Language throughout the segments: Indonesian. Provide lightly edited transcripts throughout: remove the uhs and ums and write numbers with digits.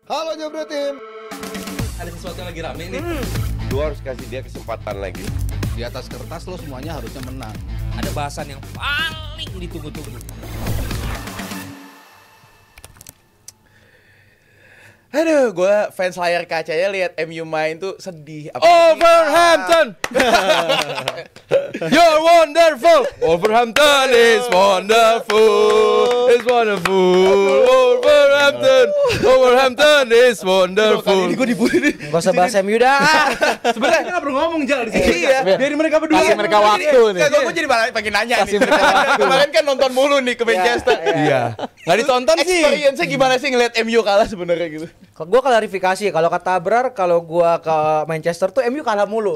Halo Jabra Tim. Ada sesuatu yang lagi rame nih. Lu harus kasih dia kesempatan lagi. Di atas kertas lo semuanya harusnya menang. Ada bahasan yang paling ditunggu-tunggu. Aduh, gue fans layar kacanya lihat MU main tuh sedih. Wolverhampton, you're wonderful. Wolverhampton is wonderful. It's wonderful. Wolverhampton is wonderful. Ini gue dibully nih. Gak usah bahas MU dah. Sebenarnya kita nggak perlu ngomong Jal di sini. Iya. Biarin mereka berdua. Kasih mereka waktu nih. Gue jadi pengen nanya nih. Kemarin kan nonton mulu nih ke Manchester. Iya. Nggak ditonton sih. Experience-nya gimana sih ngeliat MU kalah sebenarnya gitu? Gue klarifikasi, kalau kata Abrar, kalau gue ke Manchester tuh MU kalah mulu.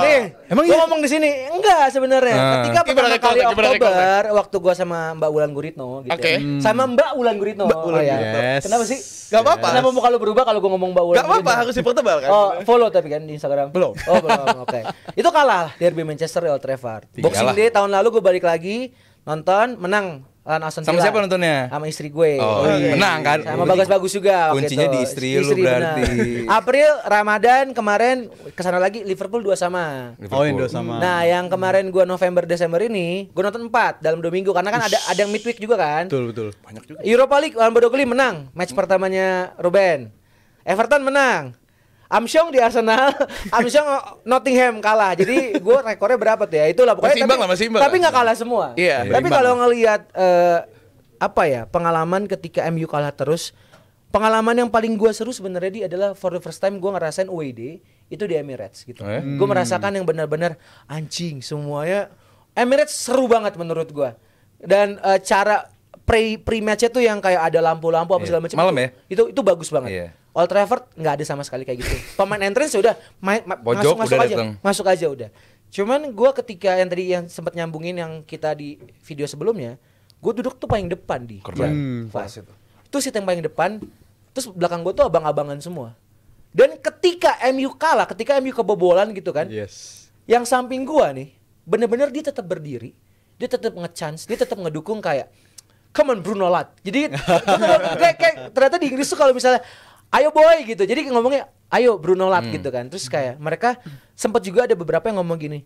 Nih, Emang gue iya? ngomong di sini enggak sebenarnya. Ketika Gimana pertama kali recall-nya? Oktober, waktu gue sama Mbak Wulan Guritno, gitu. Oke. Sama Mbak Wulan Guritno. Yes. Kenapa sih? Gak apa-apa. Kenapa muka lu berubah kalau gue ngomong Mbak Wulan? Gak apa-apa, harus dipertebal kan? Oh, follow tapi kan di Instagram. Belum. Oh, belum. Oke. Itu kalah derby Manchester di Old Trafford. Boxing Iyalah. Day tahun lalu gue balik lagi nonton, menang lawan Aston Sama Villa. siapa nontonnya? Sama istri gue. Oh, menang kan? Sama Bagus-Bagus juga waktu Kuncinya itu. di istri lu berarti. benar. April Ramadan kemarin kesana lagi Liverpool 2-2. Oh, Indo sama. Nah, yang kemarin gua November Desember ini gua nonton 4 dalam 2 minggu karena kan ada yang midweek juga kan. Betul. Banyak juga. Europa League lawan Bodo Glimt menang match pertamanya Ruben. Everton menang. Armstrong di Arsenal, Armstrong Nottingham kalah. Jadi gue rekornya berapa tuh ya? Itulah pokoknya. Masih imbang tapi lah. nggak kalah semua. Iya. Tapi kalau ngelihat apa ya pengalaman ketika MU kalah terus, pengalaman yang paling gue seru sebenarnya dia adalah for the first time gue ngerasain away day itu di Emirates gitu. Gue merasakan yang benar-benar anjing semuanya. Emirates seru banget menurut gue. Dan cara pre-matchnya tuh yang kayak ada lampu-lampu apa segala macam. Malam ya? Itu bagus banget. Iya. Old Trafford nggak ada sama sekali kayak gitu. Pemain entrance udah Pojok masuk udah aja, dateng. masuk aja udah. Cuman gue ketika yang tadi yang sempat nyambungin yang kita di video sebelumnya, gue duduk tuh paling depan di jalan. Pas itu seat yang paling depan, terus belakang gue tuh abang-abangan semua. Dan ketika MU kalah, ketika MU kebobolan gitu kan, Yes. yang samping gue nih, bener-bener dia tetap berdiri, dia tetap nge-chance, dia tetap ngedukung kayak come on Bruno Lat. Jadi kayak ternyata di Inggris tuh kalau misalnya ayo boy gitu. Jadi ngomongnya ayo Bruno Lat gitu kan. Terus kayak mereka sempat juga ada beberapa yang ngomong gini.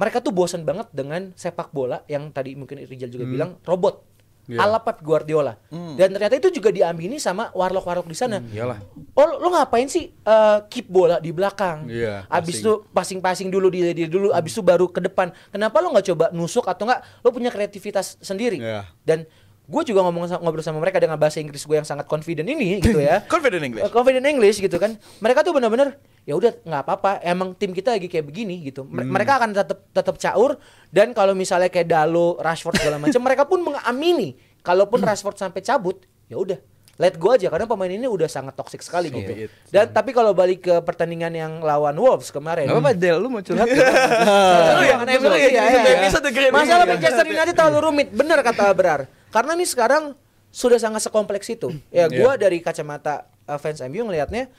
Mereka tuh bosan banget dengan sepak bola yang tadi mungkin Rijal juga bilang robot. Ala Pep Guardiola. Dan ternyata itu juga diamini sama warlock-warlock di sana. Iyalah. Oh, lo ngapain sih keep bola di belakang? Iya, Abis itu passing dulu dia dulu, abis itu baru ke depan. Kenapa lo nggak coba nusuk atau nggak lo punya kreativitas sendiri? Iya. Dan gue juga ngobrol sama mereka dengan bahasa Inggris gue yang sangat confident ini gitu ya. Confident English. Confident English gitu kan. Mereka tuh benar-benar ya udah nggak apa-apa. Emang tim kita lagi kayak begini gitu. Mereka akan tetap caur dan kalau misalnya kayak Dalo, Rashford segala macam, mereka pun mengamini kalaupun Rashford sampai cabut, ya udah let go aja karena pemain ini udah sangat toksik sekali gitu. Dan tapi kalau balik ke pertandingan yang lawan Wolves kemarin. Gak apa-apa Del, lu mau curhat? Masalah Manchester United terlalu rumit, benar kata Abrar. Karena nih sekarang sudah sangat sekompleks itu. Ya gua dari kacamata fans MU ngelihatnya,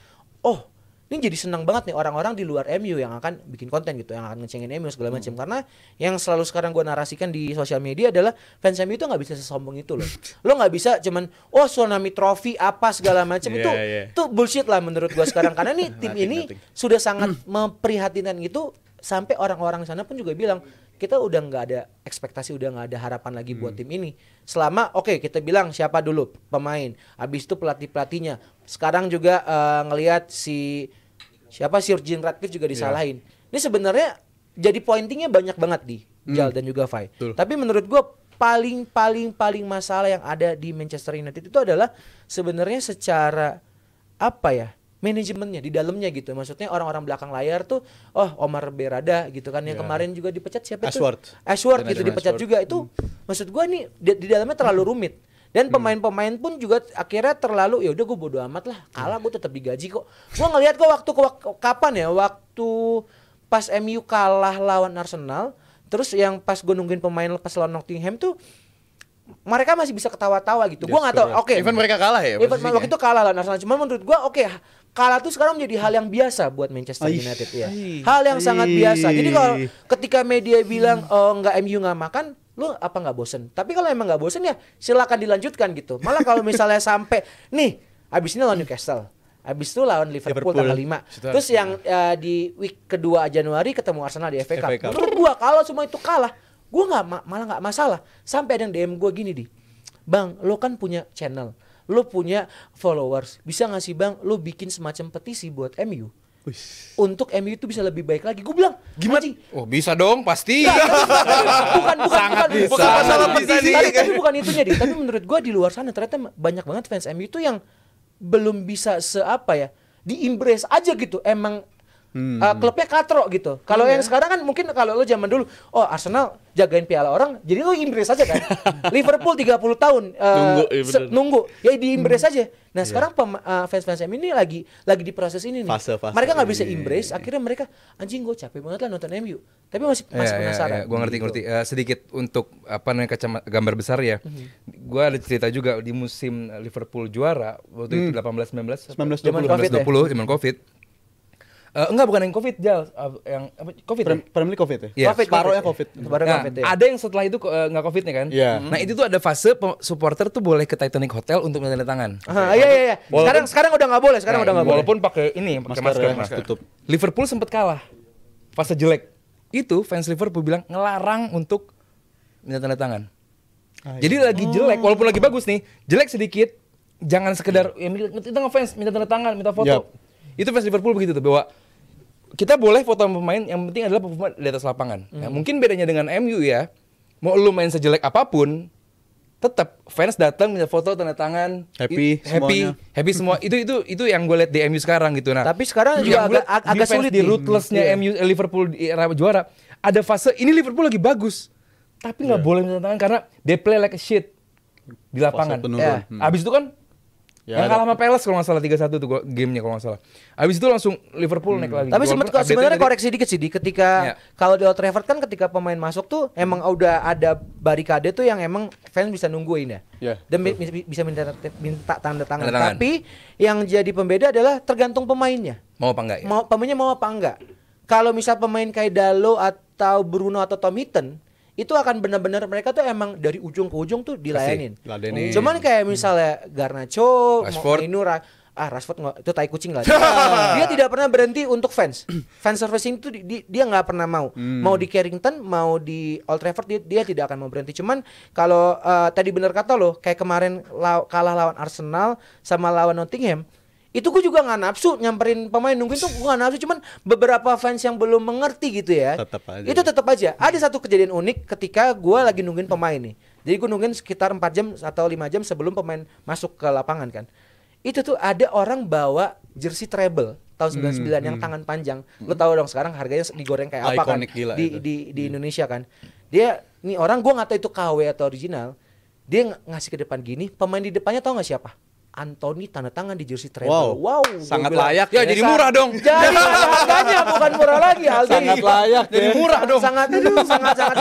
oh ini jadi senang banget nih orang-orang di luar MU yang akan bikin konten gitu, yang akan ngecengin MU segala macam. Karena yang selalu sekarang gue narasikan di sosial media adalah fans MU itu nggak bisa sesombong itu loh. Lo nggak bisa cuman tsunami trofi apa segala macam itu bullshit lah menurut gue sekarang. Karena nih tim ini sudah sangat memprihatinkan gitu sampai orang-orang sana pun juga bilang kita udah nggak ada ekspektasi, udah nggak ada harapan lagi buat tim ini. Selama kita bilang siapa dulu pemain, habis itu pelatihnya. Sekarang juga ngelihat siapa Jurgen Ratcliffe juga disalahin. Ini sebenarnya jadi pointingnya banyak banget di Jal dan juga Fai. Tapi menurut gue paling masalah yang ada di Manchester United itu adalah sebenarnya secara apa ya? Manajemennya di dalamnya gitu. Maksudnya orang-orang belakang layar tuh Omar Berada gitu kan yang kemarin juga dipecat siapa itu? Ashworth gitu dipecat juga. Itu maksud gua nih di dalamnya terlalu rumit. Dan pemain-pemain pun juga akhirnya terlalu ya udah gue bodo amat lah. Kalah gue tetap digaji kok. Gua ngelihat kok kapan ya? Waktu pas MU kalah lawan Arsenal, terus yang pas gue nungguin pemain pas lawan Nottingham tuh mereka masih bisa ketawa-tawa gitu. Gua nggak tahu. Even mereka kalah ya. Even waktu itu kalah lawan Arsenal. Cuman menurut gua kalah tuh sekarang menjadi hal yang biasa buat Manchester United ya. Hal yang sangat biasa. Jadi kalau ketika media bilang nggak MU nggak makan, lu apa nggak bosen? Tapi kalau emang nggak bosen ya silakan dilanjutkan gitu. Malah kalau misalnya sampai nih Abis ini lawan Newcastle. Abis itu lawan Liverpool tanggal 5. Terus yang di week kedua Januari ketemu Arsenal di FA Cup. Menurut gua kalau semua itu kalah, gua malah nggak masalah. Sampai ada yang DM gua gini di, Bang, lo kan punya channel, lo punya followers, bisa nggak sih Bang, lo bikin semacam petisi buat MU? Untuk MU itu bisa lebih baik lagi. Gue bilang, gimana? Oh bisa dong, pasti. Bukan masalah petisi. Tapi bukan itunya di. Tapi menurut gue di luar sana ternyata banyak banget fans MU itu yang belum bisa di-embrace aja gitu. Emang klubnya katro gitu. Kalau yang sekarang kan mungkin kalau lo zaman dulu, oh Arsenal jagain piala orang, jadi lo embrace aja kan. Liverpool 30 tahun nunggu, ya di-embrace aja. Nah sekarang fans-fans MU ini lagi di proses ini nih. Fase-fase. Mereka nggak bisa embrace, akhirnya mereka anjing gue capek banget lah nonton MU. Tapi masih penasaran. Gue ngerti. Sedikit untuk gambar besar ya. Gue ada cerita juga di musim Liverpool juara waktu itu 18-19 zaman Covid. Enggak, bukan yang Covid, Jal. Yang apa? Covid. Premier League Covid ya? Iya. Separohnya Covid. Nah, ada yang setelah itu nggak Covidnya kan? Iya. Nah itu tuh ada fase supporter tuh boleh ke Titanic Hotel untuk tanda tangan. Iya. Sekarang udah nggak boleh. Walaupun pakai masker. Tutup. Liverpool sempat kalah. Fase jelek. Itu fans Liverpool bilang ngelarang untuk minta tanda tangan. Jadi lagi jelek, walaupun lagi bagus nih, jelek sedikit, jangan sekedar kita ngefans minta tanda tangan, minta foto. Itu fans Liverpool begitu tuh, bahwa kita boleh foto sama pemain, yang penting adalah performa di atas lapangan. Nah, mungkin bedanya dengan MU ya, mau lu main sejelek apapun, tetap fans datang minta foto, tanda tangan, happy semua. Itu yang gue lihat di MU sekarang gitu. Nah, tapi sekarang juga agak sulit di ruthlessnya MU Liverpool di era juara. Ada fase ini Liverpool lagi bagus, tapi nggak boleh minta tangan karena they play like a shit di lapangan. Abis itu kan yang kalah sama Palace kalau nggak salah 3-1 tuh gamenya kalau nggak salah. Abis itu langsung Liverpool naik lagi. Tapi sebenarnya koreksi dikit sih ketika kalau di Old Trafford kan ketika pemain masuk tuh emang udah ada barikade tuh yang emang fans bisa nungguin ya. Dan bisa minta tanda tangan. Tapi yang jadi pembeda adalah tergantung pemainnya. Mau apa enggak ya? Pemainnya mau apa enggak. Kalau misal pemain kayak Dalot atau Bruno atau Tom Heaton itu akan benar-benar mereka tuh emang dari ujung ke ujung tuh dilayanin. Cuman kayak misalnya Garnacho, Mainura, Rashford itu tai kucing lah. Dia tidak pernah berhenti untuk fans. Fan servicing itu dia nggak pernah mau. Mau di Carrington, mau di Old Trafford dia tidak akan mau berhenti. Cuman kalau tadi benar kata lo, kayak kemarin kalah lawan Arsenal sama lawan Nottingham, itu gue juga nggak nafsu nyamperin pemain nungguin tuh gue nggak nafsu, cuman beberapa fans yang belum mengerti gitu ya, itu tetap aja ada satu kejadian unik ketika gue lagi nungguin pemain nih. Jadi gue nungguin sekitar 4 jam atau 5 jam sebelum pemain masuk ke lapangan kan. Itu tuh ada orang bawa jersey treble tahun 99 yang tangan panjang. Lo tahu dong sekarang harganya digoreng kayak apa kan di Indonesia kan. Dia nih orang gue nggak tahu itu KW atau original. Dia ngasih ke depan gini, pemain di depannya tahu nggak siapa? Anthony tanda tangan di jersey treble. Wow sangat layak ya. Jadi murah dong. Jadi harganya bukan murah lagi, Aldi. Sangat layak. Jadi murah dong. Sangat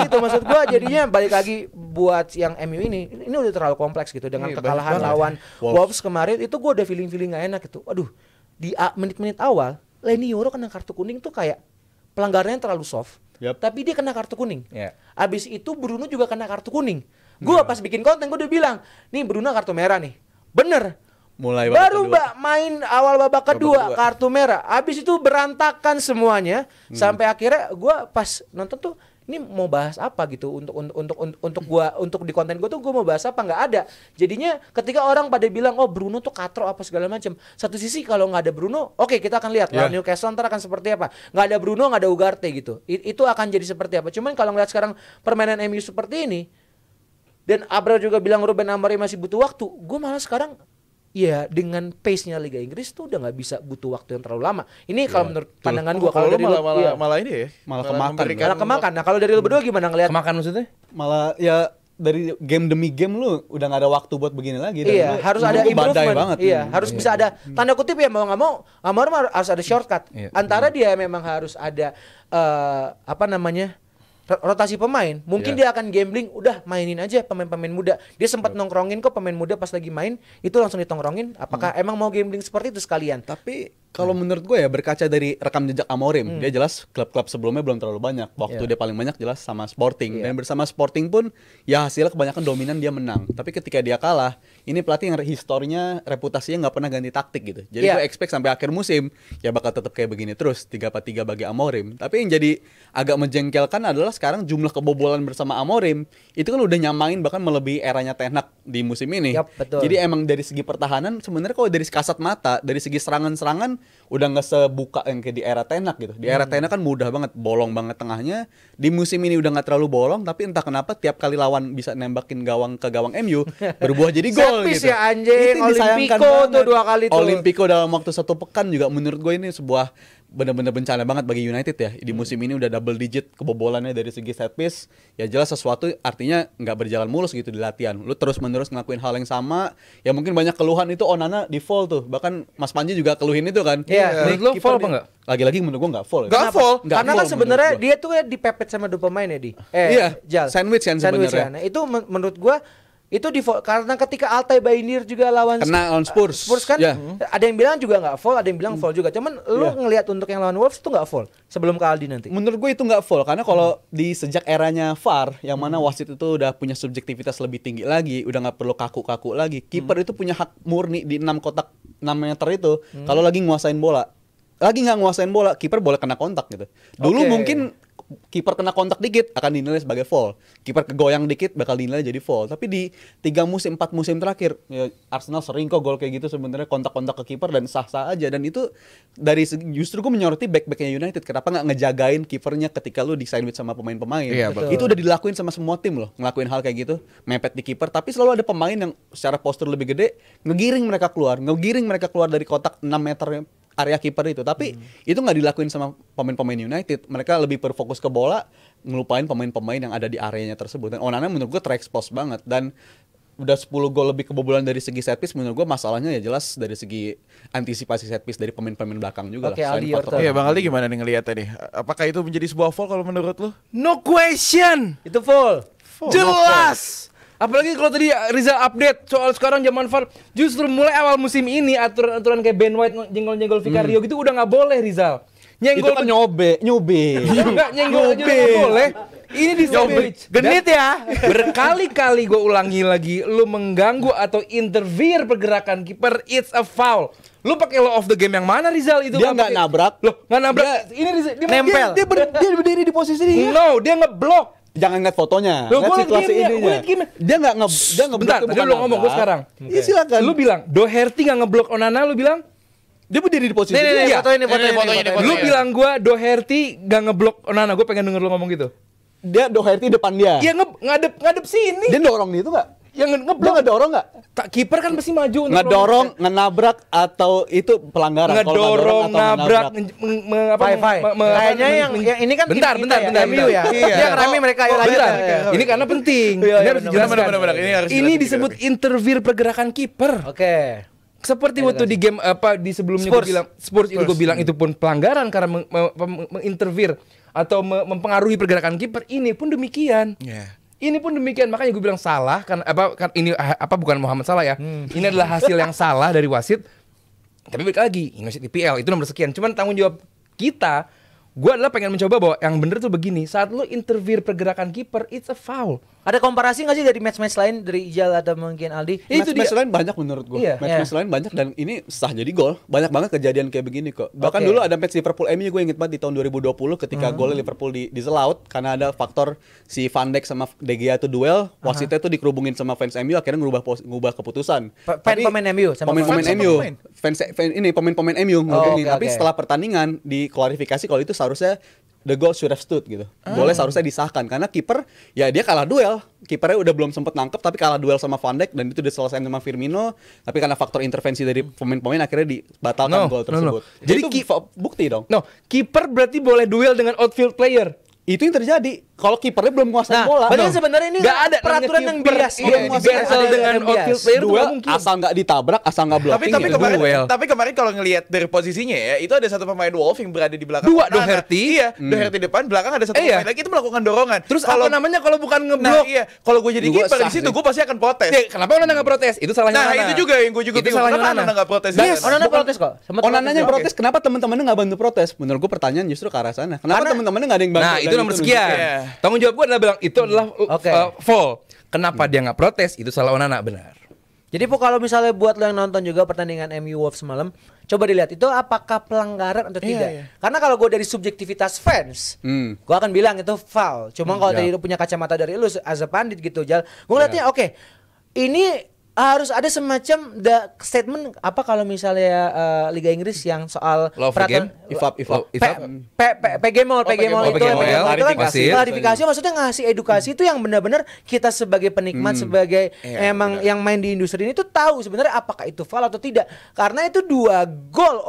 itu maksud gua. Jadinya balik lagi buat yang MU ini udah terlalu kompleks gitu dengan kekalahan lawan Wolves kemarin itu gua udah feeling nggak enak gitu. Aduh, di menit-menit awal Leny Yoro kena kartu kuning tuh kayak pelanggarannya terlalu soft. Tapi dia kena kartu kuning. Abis itu Bruno juga kena kartu kuning. Gua pas bikin konten gua udah bilang, nih Bruno kartu merah nih. Bener. Baru main awal babak kedua kartu merah. Abis itu berantakan semuanya. Sampai akhirnya gue pas nonton tuh ini mau bahas apa gitu untuk di konten gue tuh gue mau bahas apa, nggak ada. Jadinya ketika orang pada bilang oh Bruno tuh katro apa segala macam. Satu sisi kalau nggak ada Bruno, oke kita akan lihat lawan Newcastle ntar akan seperti apa. Nggak ada Bruno, nggak ada Ugarte gitu. Itu akan jadi seperti apa. Cuman kalau ngeliat sekarang permainan MU seperti ini, dan Abra juga bilang Ruben Amorim masih butuh waktu. Gue malah sekarang ya dengan pace-nya Liga Inggris tuh udah nggak bisa butuh waktu yang terlalu lama. Ini kalau menurut pandangan gue. Kalau dari malah ini ya, malah kemakan. Nah kalau dari lu berdua gimana ngeliat? Kemakan maksudnya? Malah ya dari game demi game lu udah nggak ada waktu buat begini lagi. Iya, harus ada improvement. Iya, harus bisa ada tanda kutip ya, mau nggak mau Amorim harus ada shortcut. Antara dia memang harus ada rotasi pemain, mungkin dia akan gambling, udah mainin aja pemain-pemain muda. Dia sempat nongkrongin kok pemain muda pas lagi main, itu langsung ditongkrongin. Apakah emang mau gambling seperti itu sekalian? Tapi Kalau menurut gue ya berkaca dari rekam jejak Amorim, dia jelas klub-klub sebelumnya belum terlalu banyak. Waktu dia paling banyak jelas sama Sporting. Dan bersama Sporting pun ya hasilnya kebanyakan dominan dia menang. Tapi ketika dia kalah, ini pelatih yang historinya reputasinya nggak pernah ganti taktik gitu. Jadi gue expect sampai akhir musim ya bakal tetap kayak begini terus 3-3 bagi Amorim. Tapi yang jadi agak menjengkelkan adalah sekarang jumlah kebobolan bersama Amorim itu kan udah nyamain bahkan melebihi eranya Ten Hag di musim ini. Betul. Jadi emang dari segi pertahanan sebenarnya kalau dari kasat mata, dari segi serangan-serangan udah nggak sebuka yang kayak di era Ten Hag gitu. Di era Ten Hag kan mudah banget, bolong banget tengahnya. Di musim ini udah nggak terlalu bolong, tapi entah kenapa tiap kali lawan bisa nembakin gawang ke gawang MU berbuah jadi gol Set piece gitu. ya anjing, Itu disayangkan Olimpico tuh banget. 2 kali tuh. Olimpico dalam waktu 1 pekan juga menurut gue ini sebuah benar-benar bencana banget bagi United ya. Di musim ini udah double digit kebobolannya dari segi set piece. Ya jelas sesuatu artinya nggak berjalan mulus gitu di latihan. Lu terus-menerus ngelakuin hal yang sama. Ya mungkin banyak keluhan itu Onana di foul tuh. Bahkan Mas Panji juga keluhin itu kan. Iya. Menurut lo foul apa enggak? Lagi-lagi menurut gua nggak foul. Nggak Kenapa? foul. Nggak Karena foul kan sebenarnya menurut gua. dia tuh ya dipepet sama 2 pemain ya di. Iya, Jal. sandwich kan sebenarnya. Nah, itu menurut gua itu karena ketika Altay Bayindir juga lawan Kena lawan Spurs. Spurs kan Ya. ada yang bilang juga nggak foul, ada yang bilang foul juga. Cuman lu ngelihat untuk yang lawan Wolves itu nggak foul sebelum ke Aldi nanti. Menurut gue itu nggak full karena kalau di sejak eranya VAR yang mana wasit itu udah punya subjektivitas lebih tinggi lagi, udah nggak perlu kaku-kaku lagi. Kiper itu punya hak murni di 6 kotak 6 meter itu. Kalau lagi nguasain bola, lagi nggak nguasain bola, kiper boleh kena kontak gitu. Dulu Oke. mungkin kiper kena kontak dikit akan dinilai sebagai foul. Kiper kegoyang dikit bakal dinilai jadi foul. Tapi di 3 musim 4 musim terakhir ya Arsenal sering kok gol kayak gitu sebenarnya kontak-kontak ke kiper dan sah-sah aja. Dan itu dari justru gue menyoroti back-backnya United. Kenapa nggak ngejagain kipernya ketika lu di sandwich sama pemain-pemain? Iya, betul. Itu udah dilakuin sama semua tim loh, ngelakuin hal kayak gitu, mepet di kiper. Tapi selalu ada pemain yang secara postur lebih gede ngegiring mereka keluar dari kotak 6 meter area kiper itu. Tapi itu nggak dilakuin sama pemain-pemain United. Mereka lebih berfokus ke bola, ngelupain pemain-pemain yang ada di areanya tersebut. Dan Onana menurut gue terekspos banget. Dan udah 10 gol lebih kebobolan dari segi set piece, menurut gue masalahnya ya jelas dari segi antisipasi set piece dari pemain-pemain belakang juga. Oke, Selain Aldi, faktor- your turn. Iya, Bang Aldi gimana nih ngeliatnya nih? Apakah itu menjadi sebuah foul kalau menurut lu? No question. Itu foul. Jelas. Apalagi kalau tadi Rizal update soal sekarang zaman VAR, justru mulai awal musim ini aturan-aturan kayak Ben White jenggol-jenggol Vicario gitu udah nggak boleh Rizal. Itu kan nyobe. Enggak nyenggol aja nggak boleh. Ini di sandwich. Genit ya. Berkali-kali gue ulangi lagi, lu mengganggu atau interfere pergerakan kiper, it's a foul. Lu pakai law of the game yang mana Rizal itu? Dia nggak pakai- nabrak. Loh, nggak nabrak. Ini Rizal, dia Nempel. Dia berdiri di posisi dia. No, dia ngeblok. Jangan ngeliat fotonya, Loh, lihat gua liat situasi gamenya, ininya. gua liat gamenya. Dia nggak Bentar, tadi lu ngomong gue sekarang. Iya silakan. Lu bilang Doherty nggak ngeblok Onana, lu bilang? Dia berdiri di posisi Nih, dia. nih, fotonya fotonya. Lu bilang gua Doherty nggak ngeblok Onana, gue pengen denger lu ngomong gitu. Dia Doherty depan dia. Iya ngadep sini. Dia dorong itu nggak? Yang Dia ngeblok. ngedorong nggak? Kiper kan pasti maju untuk Ngedorong, ngenabrak atau itu pelanggaran? Kalau ngedorong, atau nabrak, Fai. Kayaknya yang ini kan bentar, tim bentar, kita bentar, MU ya. Iya. Dia ngerame mereka ayo lanjut. Bentar, ya. ini karena penting. Iya, Ini harus benar, dijelaskan. benar. Ini harus Ini dijelasin disebut dikit. interfere pergerakan kiper. Oke. Seperti waktu di game di sebelumnya gue bilang Spurs itu gue bilang itu pun pelanggaran karena menginterfere atau mempengaruhi pergerakan kiper. Ini pun demikian. Iya. Ini pun demikian, makanya gue bilang salah kan ini bukan Muhammad Salah ya. Ini adalah hasil yang salah dari wasit. Tapi balik lagi, Indonesia IPL itu nomor sekian. Cuman tanggung jawab kita, gue adalah pengen mencoba bahwa yang bener tuh begini. Saat lu interfere pergerakan kiper, it's a foul. Ada komparasi nggak sih dari match-match lain dari Ijal atau mungkin Aldi? Match-match lain banyak menurut gue. Iya. Match-match lain banyak dan ini sah jadi gol. Banyak banget kejadian kayak begini kok. Bahkan Oke. dulu ada match Liverpool MU gue inget banget di tahun 2020 ketika golnya Liverpool diselaut karena ada faktor si Van Dijk sama De Gea itu duel, wasitnya tuh dikerubungin sama fans MU akhirnya ngubah keputusan. Tapi Pemain MU sama pemain fans MU. pemain. Ini pemain MU ngomongin. oke, Tapi oke. setelah pertandingan diklarifikasi kalau itu seharusnya the goal should have stood gitu. Golnya seharusnya disahkan karena kiper ya dia kalah duel. Kipernya udah belum sempet nangkep tapi kalah duel sama Van Dijk dan itu diselesaikan sama Firmino. Tapi karena faktor intervensi dari pemain-pemain akhirnya dibatalkan gol tersebut. Jadi Jadi itu bukti dong. No, kiper berarti boleh duel dengan outfield player. Itu yang terjadi. kalau kipernya belum menguasai Nah, bola. padahal sebenarnya ini Nggak ada peraturan namanya yang kiper. bias. Iya, di-battle dengan outfield player tuh Duel nggak mungkin. asal nggak ditabrak, asal nggak Tapi blocking. gitu. duel. kemarin kalau ngelihat dari posisinya ya, itu ada satu pemain Wolf yang berada di belakang Dua, Onana. Doherty. Iya, Doherty depan, belakang ada satu Iya. pemain lagi itu melakukan dorongan. Terus kalau apa namanya kalau bukan Nah, ngeblok? iya, kalau gue jadi Gua kiper sah di situ sih. gue pasti akan protes. Ya, kenapa Onana nggak protes? Itu salahnya Nah, Onana. itu juga yang gue juga Itu bingung. salahnya Kenapa Onana. Onana nggak protes? Yes. Onana protes kok. Sempet Onananya protes. protes, kenapa teman-temannya nggak bantu protes? Menurut gue pertanyaan justru ke arah sana. Kenapa Karena- teman-temannya nggak ada yang bantu? Nah, itu dan nomor nunjukin? sekian. Iya. Tanggung jawab gue adalah bilang itu adalah Oke. foul. Kenapa dia nggak protes? Itu salah Onana, benar. Jadi Bu, kalau misalnya buat lo yang nonton juga pertandingan MU Wolves semalam, coba dilihat itu apakah pelanggaran atau tidak. iya. Karena kalau gue dari subjektivitas fans, gue akan bilang itu foul. Cuma kalau ya. tadi lu punya kacamata dari lu as a pandit gitu, Jal, gue ngeliatnya oke, ini harus ada semacam statement apa kalau misalnya Liga Inggris yang soal Law of the game? IFAB. PGMOL itu PGMOL, kan wasit. klarifikasi maksudnya ngasih edukasi itu yang benar-benar kita sebagai penikmat sebagai emang yang main di industri ini tuh tahu sebenarnya apakah itu foul atau tidak karena itu dua gol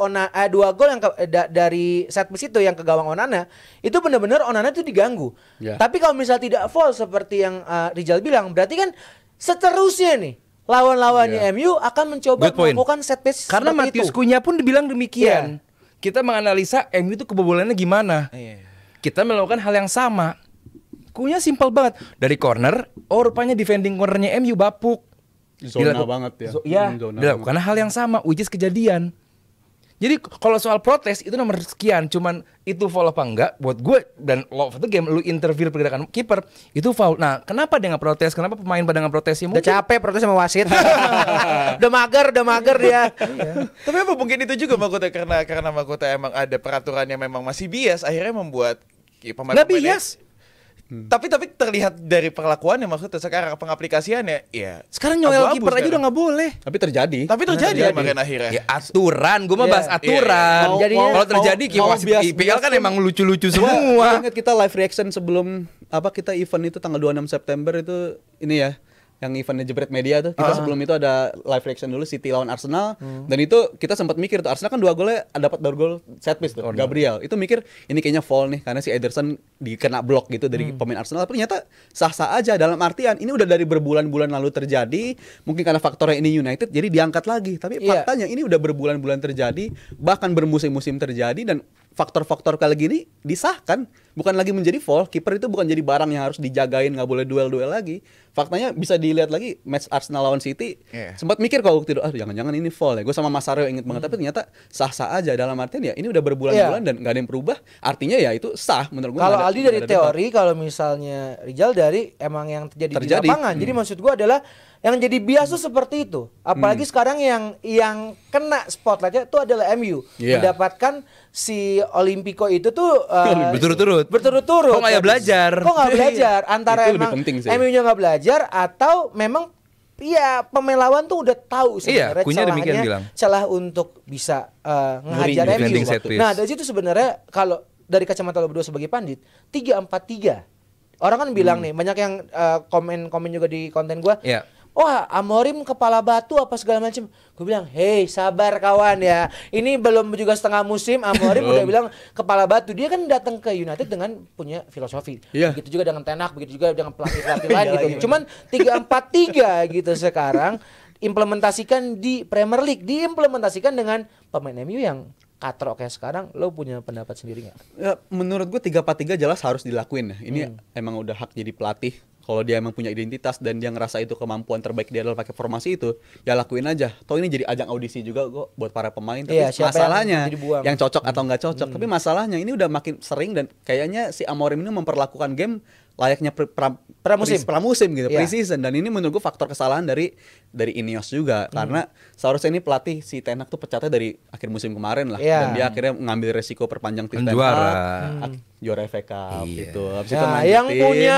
yang dari set piece itu yang ke gawang Onana itu benar-benar Onana itu diganggu. Ya. Tapi kalau misal tidak foul seperti yang Rizal bilang berarti kan seterusnya nih lawan-lawannya MU akan mencoba Good point. melakukan set piece Karena seperti Matius itu. Cunha pun dibilang demikian. Kita menganalisa MU itu kebobolannya gimana. Kita melakukan hal yang sama. Cunha simpel banget. Dari corner, rupanya defending cornernya MU bapuk. Zona Dilaku- banget ya. Iya, Zona dilakukan hal yang sama, which is kejadian. Jadi kalau soal protes itu nomor sekian, cuman itu foul apa enggak buat gue dan law of the game lu interfere pergerakan kiper itu foul. Nah, kenapa dia nggak protes? Kenapa pemain pada nggak protes? Ya, Udah mungkin capek protes sama wasit. udah mager dia. Tapi apa mungkin itu juga Makota karena Makota emang ada peraturan yang memang masih bias akhirnya membuat pemain nggak bias. Tapi terlihat dari perlakuannya maksudnya sekarang pengaplikasiannya ya Sekarang nyoel abu-abu kiper aja sekarang. udah nggak boleh. Tapi terjadi. Tapi terjadi kemarin akhirnya. Ya aturan, gue mah Iya. bahas aturan. Iya. Jadinya Kalau terjadi mau wasit bias- IPL kan bias emang lucu-lucu Gua semua. ingat kita live reaction sebelum kita event itu tanggal 26 September itu ini ya yang eventnya Jebret Media tuh kita sebelum itu ada live reaction dulu City lawan Arsenal dan itu kita sempat mikir tuh Arsenal kan 2 golnya dapat 2 gol set piece tuh Gabriel itu mikir ini kayaknya foul nih karena si Ederson dikena blok gitu dari pemain Arsenal tapi ternyata sah-sah aja dalam artian ini udah dari berbulan-bulan lalu terjadi mungkin karena faktornya ini United jadi diangkat lagi tapi Iya. faktanya ini udah berbulan-bulan terjadi bahkan bermusim-musim terjadi dan faktor-faktor kayak gini disahkan bukan lagi menjadi foul kiper itu bukan jadi barang yang harus dijagain nggak boleh duel-duel lagi faktanya bisa dilihat lagi match Arsenal lawan City sempat mikir kalau waktu itu jangan-jangan ini foul ya gue sama Mas Aryo inget banget tapi ternyata sah-sah aja dalam artian ya ini udah berbulan-bulan dan nggak ada yang berubah artinya ya itu sah menurut gue Kalau nggak ada- Aldi dari nggak ada debat. teori, kalau misalnya Rizal dari emang yang terjadi di Terjadi. lapangan. Jadi maksud gua adalah yang jadi bias tuh seperti itu. Apalagi sekarang yang kena spotlightnya itu adalah MU. Iya. Mendapatkan si Olimpico itu tuh Berturut-turut. berturut-turut. Kok nggak ya belajar? Kok nggak belajar? Antara Itu lebih emang penting sih. MU-nya nggak belajar atau memang iya pemain lawan tuh udah tahu sebenarnya Cunha demikian celahnya, bilang. celah untuk bisa ngehajar MU. defending set piece. Nah, dari situ sebenarnya kalau dari kacamata lo berdua sebagai pandit 3-4-3. Orang kan bilang nih banyak yang komen juga di konten gua. Iya. Wah, Amorim kepala batu apa segala macam. Gue bilang, "Hei, sabar kawan ya. Ini belum juga setengah musim Amorim udah bilang kepala batu. Dia kan datang ke United dengan punya filosofi. Iya. Begitu juga dengan Ten Hag, begitu juga dengan pelatih-pelatih lain gitu. Cuman 3-4-3 gitu sekarang implementasikan di Premier League, diimplementasikan dengan pemain MU yang katrok kayak sekarang. Lo punya pendapat sendiri nggak? Ya, menurut gue 3-4-3 jelas harus dilakuin ya. Ini emang udah hak jadi pelatih. Kalau dia emang punya identitas dan dia ngerasa itu kemampuan terbaik dia adalah pakai formasi itu, ya lakuin aja. Toh ini jadi ajang audisi juga kok buat para pemain. Tapi Iya, siapa masalahnya yang dibuang? yang cocok atau nggak cocok. Tapi masalahnya ini udah makin sering dan kayaknya si Amorim ini memperlakukan game layaknya pramusim gitu, Iya. pre-season. Dan ini menurut gue faktor kesalahan dari Ineos juga karena seharusnya ini pelatih si Ten Hag tuh pecatnya dari akhir musim kemarin lah Iya. dan dia akhirnya mengambil resiko perpanjang tim Ten Menjuara. Hag, juara FA Cup Iya. gitu. Habis itu Nah, lanjutin. yang punya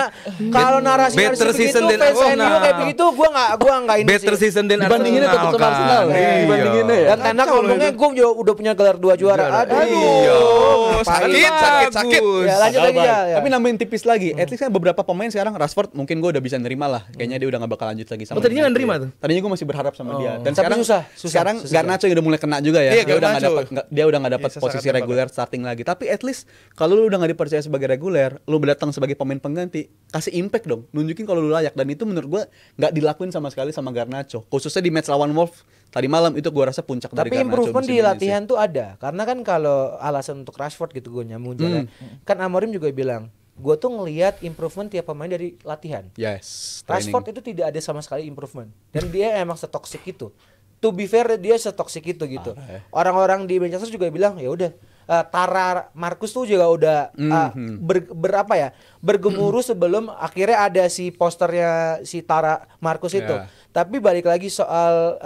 kalau narasi better begitu, season than fans MU Arsenal. kayak begitu, gua nggak ini Better sih. season than Dibandinginnya tetap sama Arsenal. Iya. Dibandinginnya ya. Dan Tenak ngomongnya gue udah punya gelar 2 juara. Aduh. Sakit. Ya lanjut lagi ya. Tapi nambahin tipis lagi. At least kan beberapa pemain sekarang Rashford mungkin gue udah bisa nerima lah. Kayaknya dia udah gak bakal lanjut lagi sama. tadinya nggak United. nerima tuh? Tadinya gue masih berharap sama dia. Dan Tapi sekarang susah. Sekarang Garnacho udah mulai kena juga ya. Iya, Dia udah nggak Garnacho. dapat dia udah nggak dapat Iya, posisi sangat reguler starting lagi. Tapi at least kalau lu udah nggak dipercaya sebagai reguler, lu datang sebagai pemain pengganti, kasih impact dong. Nunjukin kalau lu layak. Dan itu menurut gue nggak dilakuin sama sekali sama Garnacho. Khususnya di match lawan Wolves tadi malam itu gue rasa puncak dari Tapi Garnacho. improvement musim di ini sih. latihan tuh ada. Karena kan kalau alasan untuk Rashford gitu gue nyambung jalan. Kan Amorim juga bilang, gue tuh ngelihat improvement tiap pemain dari latihan. Yes. Rashford itu tidak ada sama sekali improvement. Dan dia emang setoksik itu. To be fair dia setoksik itu gitu. Orang-orang di Manchester juga bilang ya udah Tara Marcus tuh juga udah berapa ya bergemuruh sebelum akhirnya ada si posternya si Tara Marcus itu. Tapi balik lagi soal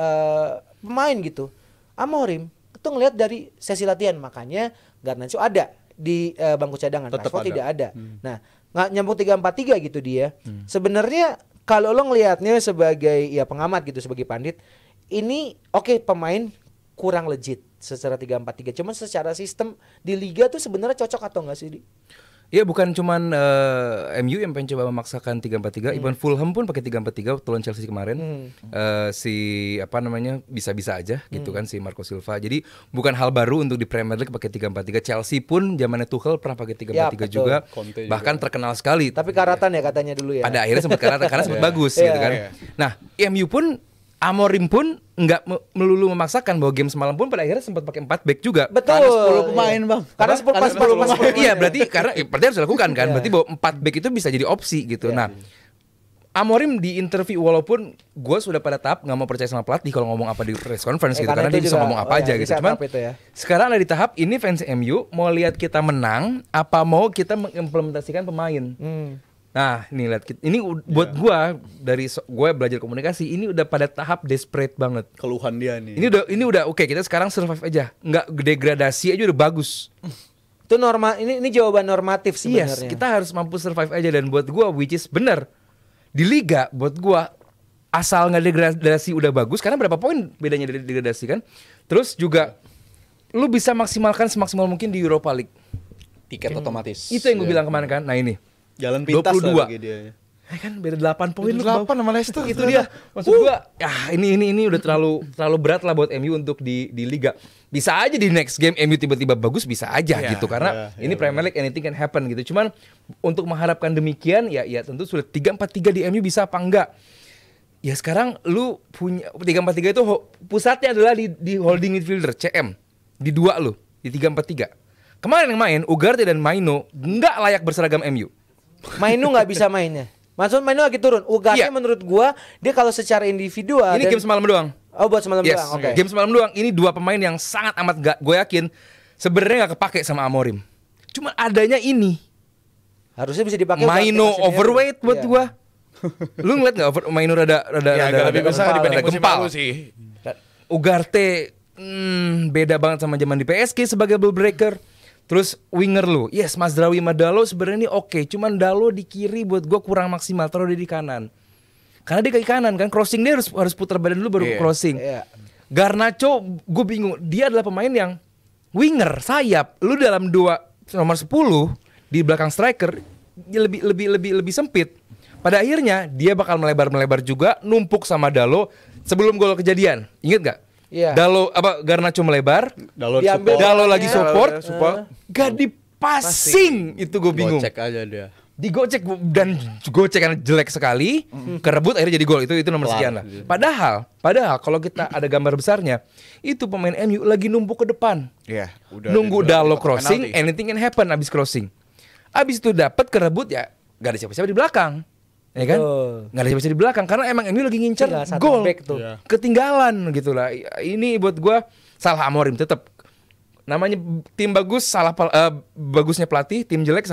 pemain gitu. Amorim itu ngelihat dari sesi latihan, makanya Garnacho ada di bangku cadangan. Tetep Rashford ada. tidak ada. Nah, nggak nyambung 3-4-3 gitu dia. Sebenarnya kalau lo ngelihatnya sebagai ya pengamat gitu, sebagai pandit, ini oke pemain kurang legit secara 3-4-3. Cuman secara sistem di liga tuh sebenarnya cocok atau enggak sih, Di? Iya, bukan cuman MU yang pengen coba memaksakan 3-4-3, even Fulham pun pakai 3-4-3 waktu lawan Chelsea kemarin. Si apa namanya bisa-bisa aja gitu kan si Marco Silva. Jadi bukan hal baru untuk di Premier League pakai 3-4-3. Chelsea pun zamannya Tuchel pernah pakai 3-4-3 Ya, betul. juga. Conte juga. Bahkan terkenal sekali. Tapi karatan ya katanya dulu ya. Pada akhirnya sempat karatan karena sempat bagus gitu kan. Nah, MU pun Amorim pun nggak melulu memaksakan bahwa game semalam pun pada akhirnya sempat pakai 4 back juga. Betul. Karena 10 pemain, Bang. Karena 10 pemain. Iya, berarti karena berarti harus dilakukan kan. Berarti bahwa 4 back itu bisa jadi opsi gitu. Nah, Amorim di interview walaupun gue sudah pada tahap nggak mau percaya sama pelatih kalau ngomong apa di press conference gitu, karena karena dia itu bisa juga- ngomong apa oh aja ya, gitu. di Cuman setup itu ya. sekarang ada di tahap ini fans MU mau lihat kita menang apa mau kita mengimplementasikan pemain. Nah, nih lihat ini buat gua dari gua belajar komunikasi ini udah pada tahap desperate banget. Keluhan dia nih. Ini udah oke, kita sekarang survive aja. Nggak degradasi aja udah bagus. Itu ini jawaban normatif Yes, sebenarnya. kita harus mampu survive aja dan buat gua which is bener. Di liga buat gua asal nggak degradasi udah bagus karena berapa poin bedanya dari degradasi kan. Terus juga lu bisa maksimalkan semaksimal mungkin di Europa League. Tiket otomatis. Itu yang gue bilang kemarin kan. Nah ini Jalan pintas 22. lah bagi dia. ya kan beda 8 poin lu 8 sama Leicester. itu dia. Maksud gua ya ini udah terlalu berat lah buat MU untuk di liga. Bisa aja di next game MU tiba-tiba bagus bisa aja gitu karena ini Premier League anything can happen gitu. Cuman untuk mengharapkan demikian ya tentu sulit. 3-4-3 di MU bisa apa enggak? Ya sekarang lu punya 3-4-3 itu pusatnya adalah di holding midfielder CM. Di 2 lu, di 3-4-3. Kemarin yang main Ugarte dan Maino enggak layak berseragam MU. Mainu nggak bisa mainnya. Maksud Mainu lagi turun. Ugarte Iya. menurut gua dia kalau secara individual Ini game semalam doang. Oh buat semalam Yes, doang. Oke. game semalam doang. Ini 2 pemain yang sangat amat gak gue yakin sebenarnya nggak kepake sama Amorim. Cuma adanya ini Harusnya bisa dipakai Maino Ugarte overweight buat Iya. gua. Lu ngeliat nggak Maino rada Ya agak lebih besar dibanding musim gempal. lalu sih. Ugarte beda banget sama zaman di PSG sebagai ball breaker. Terus winger lu, yes Mazraoui sama Dalo sebenarnya ini oke, cuman Dalo di kiri buat gua kurang maksimal, taruh dia di kanan. Karena dia ke kanan kan, crossing dia harus putar badan dulu baru crossing. Iya. Garnacho gue bingung, dia adalah pemain yang winger, sayap. Lu dalam nomor 10 di belakang striker dia lebih sempit. Pada akhirnya dia bakal melebar juga, numpuk sama Dalo sebelum gol kejadian. Ingat gak? Iya. Garnacho melebar, Diambil Dalo bolanya. lagi support, support. gak dipassing. Itu gue bingung. Cek aja dia. Digocek dan gocekan jelek sekali, kerebut akhirnya jadi gol. Itu nomor sekian lah. Padahal kalau kita ada gambar besarnya, itu pemain MU lagi numpuk ke depan. Iya, udah Nunggu ada Dalo kotak crossing, penalti. anything can happen abis crossing. Abis itu dapat kerebut ya, gak ada siapa-siapa di belakang. Ya kan? Betul. Gak ada siapa-siapa di belakang karena emang MU lagi ngincer Tinggal satu gol. back tuh. Ketinggalan gitu lah. Ini buat gua salah Amorim tetap. Namanya tim bagus bagusnya pelatih, tim jelek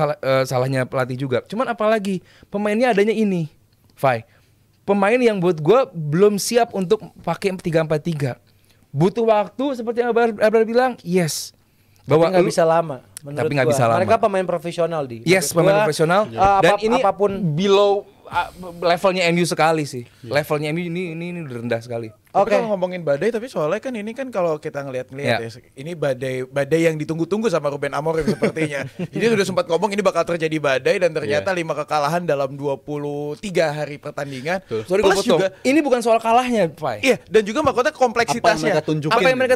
salahnya pelatih juga. Cuman apalagi pemainnya adanya ini. Fai. Pemain yang buat gua belum siap untuk pakai 3-4-3. Butuh waktu seperti yang Abrar bilang. Yes. Bahwa nggak bisa lama menurut Tapi nggak gua. bisa lama. Mereka pemain profesional di. Yes, Maksud pemain gua, profesional. Dan ini apapun below levelnya MU sekali sih. Levelnya MU ini udah rendah sekali. Tapi kalau ngomongin badai, tapi soalnya kan ini kan kalau kita ngeliat-ngeliat ya, ini badai yang ditunggu-tunggu sama Ruben Amorim sepertinya. Jadi sudah sempat ngomong ini bakal terjadi badai dan ternyata 5 kekalahan dalam 23 hari pertandingan. Sorry Plus juga ini bukan soal kalahnya, Pak. iya, dan juga mahkota kompleksitasnya. Apa yang mereka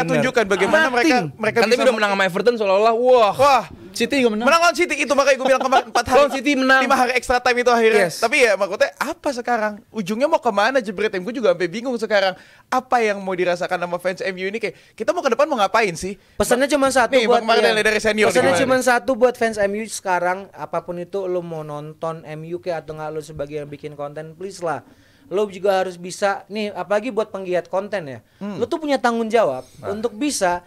tunjukkan? Bagaimana mereka kan tapi udah menang sama Everton seolah-olah wah City juga menang. menang lawan City itu makanya gue bilang kemarin 4 hari. Lawan City menang. 5 hari extra time itu akhirnya. Yes. Tapi ya maksudnya apa sekarang? Ujungnya mau kemana jebret tim? Gue juga sampai bingung sekarang. Apa yang mau dirasakan sama fans MU ini kayak kita mau ke depan mau ngapain sih? Pesannya cuma satu Nih, buat Bang Mardel dari senior Pesannya gimana cuma nih? satu buat fans MU sekarang, apapun itu lo mau nonton MU kayak atau nggak lo sebagai yang bikin konten, please lah. Lo juga harus bisa nih, apalagi buat penggiat konten ya. Lo tuh punya tanggung jawab untuk bisa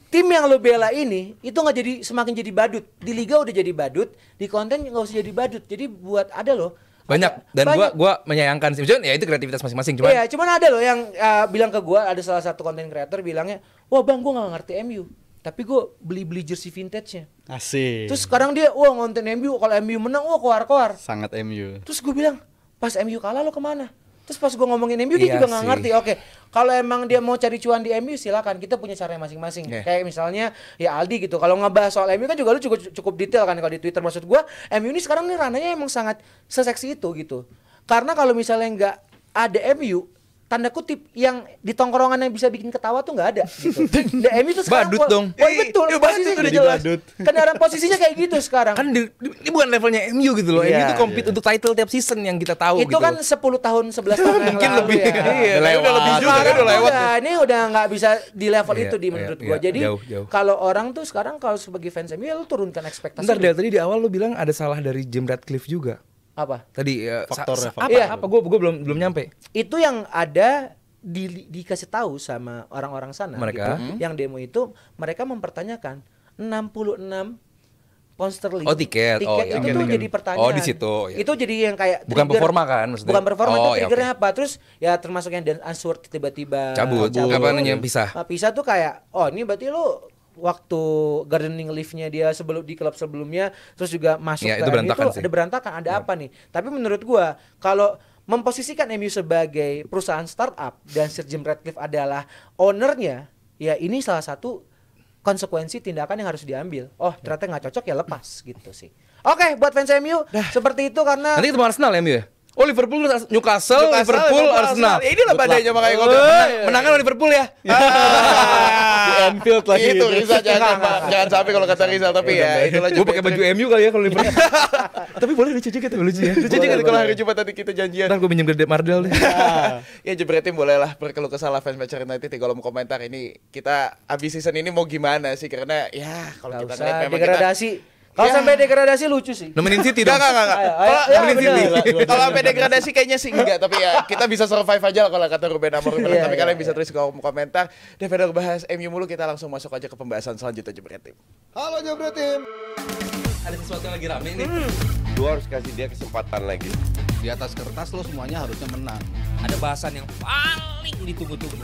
tim yang lo bela ini itu nggak jadi semakin jadi badut. Di liga udah jadi badut, di konten nggak usah jadi badut. Jadi buat ada loh banyak dan gua menyayangkan sih. Cuman ya itu kreativitas masing-masing cuman. Iya, cuman ada loh yang bilang ke gua, ada salah satu konten creator bilangnya, "Wah, Bang, gua nggak ngerti MU, tapi gua beli jersey vintage-nya." Asik. Terus sekarang dia, "Wah, ngonten MU, kalau MU menang, wah keluar-keluar." Sangat MU. Terus gua bilang, "Pas MU kalah lo kemana?" Terus pas gua ngomongin MU dia Iya juga nggak sih. ngerti. Oke, kalau emang dia mau cari cuan di MU silakan, kita punya cara masing-masing. Kayak misalnya ya Aldi gitu. Kalau ngebahas soal MU kan juga lu cukup detail kan kalau di Twitter. Maksud gua, MU ini sekarang nih ranahnya emang sangat seseksi itu gitu. Karena kalau misalnya nggak ada MU, tanda kutip yang di tongkrongan yang bisa bikin ketawa tuh nggak ada gitu. Dan MU tuh sekarang Badut dong. Betul, posisinya udah jelas. Kendaraan posisinya kayak gitu sekarang. Kan ini bukan levelnya MU gitu loh. MU Iya, itu compete untuk title tiap season yang kita tahu itu gitu. kan 10 tahun 11 tahun yang Mungkin lalu lebih. ya. Iya, udah lebih juga Sekarang udah lewat. ini udah nggak bisa di level Iya, itu di menurut gua. iya, Jadi jauh. kalau orang tuh sekarang kalau sebagai fans MU ya lu turunkan ekspektasi. Bentar lu. Del, tadi di awal lu bilang ada salah dari Jim Ratcliffe juga. Apa? Tadi Faktornya, apa? Iya. Apa? Gue belum nyampe. Itu yang ada dikasih tahu sama orang-orang sana Mereka? gitu. Yang demo itu mereka mempertanyakan 66 pound sterling. Oh, tiket. Oh, iya. itu Tiket. tuh jadi pertanyaan. Oh, di situ, ya. Itu jadi yang kayak Bukan trigger. performa kan maksudnya? Bukan performa, Oh, itu ya, triggernya oke. apa? Terus ya termasuk yang Dan Answorth tiba-tiba Cabut. Apa namanya, pisah? Nah, pisah tuh kayak oh ini berarti lu waktu gardening leave-nya dia sebelum di klub sebelumnya terus juga masuk Ya, ke itu MU berantakan itu sih. ada berantakan, ada apa nih? Tapi menurut gua kalau memposisikan MU sebagai perusahaan startup dan Sir Jim Ratcliffe adalah ownernya, ya ini salah satu konsekuensi tindakan yang harus diambil. Oh, ternyata nggak cocok ya lepas gitu sih. Oke, buat fans MU seperti itu karena Nanti ketemu Arsenal ya MU ya? Oh, Liverpool, Newcastle, Liverpool, Arsenal. Ya, inilah badainya makanya gue Menangan oleh Liverpool ya. Di Anfield lagi itu gitu. Rizal jangan sampai kalau kata Rizal tapi ya itulah Gue pakai baju MU kali ya kalau Liverpool. tapi boleh lucu juga tuh Lucu ya. lucu juga tuh kalau hari Jumat nanti kita janjian. Ntar gue pinjam gede Mardel deh. Ya jebretin bolehlah berkeluh kesah fans Manchester United ya, kalau mau komentar ini kita abis season ini mau gimana sih karena ya kalau nggak kita usah ngeliat memang degradasi. Kalau sampai degradasi lucu sih. Nemenin City dong. Enggak. Ayo, Kalau ayo, nemenin bener. City. Kalau sampai degradasi kayaknya sih enggak, tapi ya kita bisa survive aja lah kalau kata Ruben Amorim. Iya, Tapi iya, kalian bisa tulis kolom komentar. Daripada bahas MU mulu kita langsung masuk aja ke pembahasan selanjutnya jebretin. Halo Jebret Tim. Ada sesuatu yang lagi rame nih. Lu harus kasih dia kesempatan lagi. Di atas kertas lo semuanya harusnya menang. Ada bahasan yang paling ditunggu-tunggu.